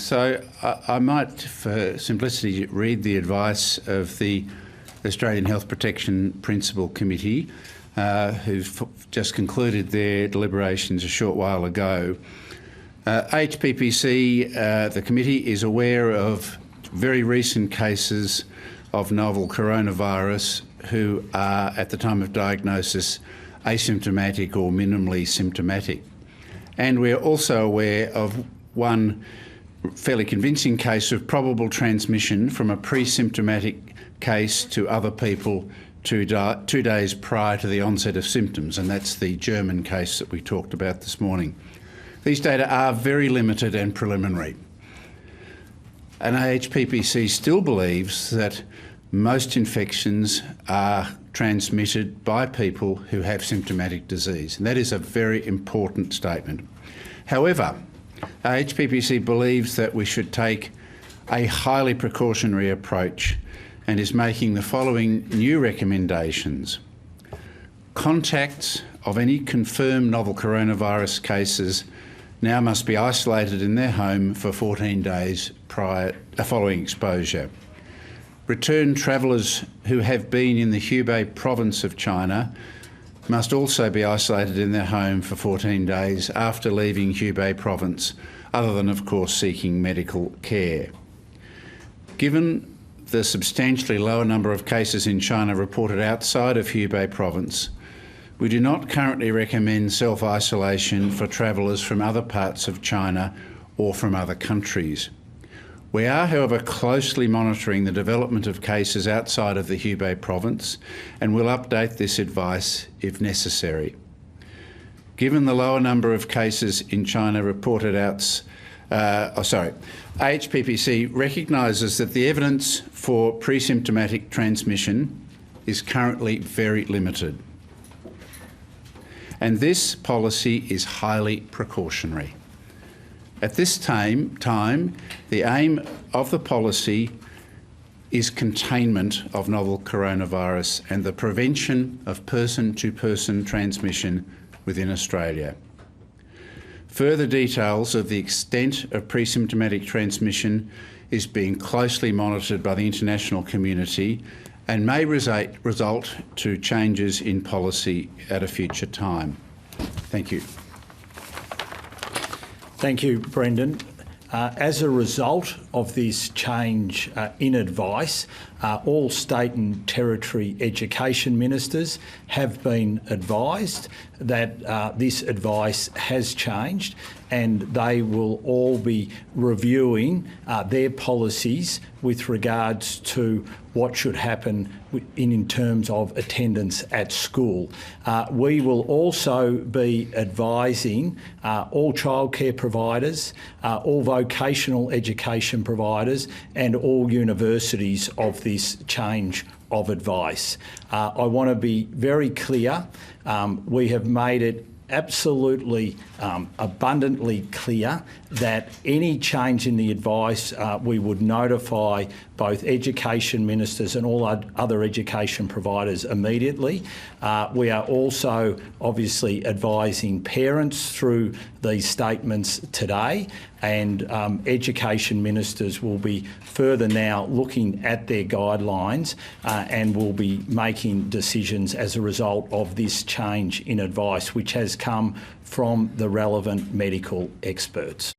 So I might, for simplicity, read the advice of the Australian Health Protection Principal Committee, who've just concluded their deliberations a short while ago. HPPC, the committee, is aware of very recent cases of novel coronavirus who are, at the time of diagnosis, asymptomatic or minimally symptomatic. And we're also aware of one fairly convincing case of probable transmission from a pre-symptomatic case to other people 2 days prior to the onset of symptoms, and that's the German case that we talked about this morning. These data are very limited and preliminary. And AHPPC still believes that most infections are transmitted by people who have symptomatic disease, and that is a very important statement. However, HPPC believes that we should take a highly precautionary approach and is making the following new recommendations. Contacts of any confirmed novel coronavirus cases now must be isolated in their home for 14 days following exposure. Return travellers who have been in the Hubei province of China must also be isolated in their home for 14 days after leaving Hubei province, other than, of course, seeking medical care. Given the substantially lower number of cases in China reported outside of Hubei province, we do not currently recommend self-isolation for travellers from other parts of China or from other countries. We are, however, closely monitoring the development of cases outside of the Hubei province and will update this advice if necessary. Given the lower number of cases in China reported AHPPC recognises that the evidence for pre-symptomatic transmission is currently very limited, and this policy is highly precautionary. At this time, the aim of the policy is containment of novel coronavirus and the prevention of person-to-person transmission within Australia. Further details of the extent of pre-symptomatic transmission is being closely monitored by the international community and may result to changes in policy at a future time. Thank you. Thank you, Brendan. As a result of this change in advice, all state and territory education ministers have been advised that this advice has changed, and they will all be reviewing their policies with regards to what should happen in terms of attendance at school. We will also be advising all childcare providers, all vocational education providers and all universities of this change of advice. I want to be very clear. We have made it absolutely abundantly clear that any change in the advice we would notify both education ministers and all other education providers immediately. We are also obviously advising parents through these statements today, and education ministers will be further now looking at their guidelines and will be making decisions as a result of this change in advice, which has come from the relevant medical experts.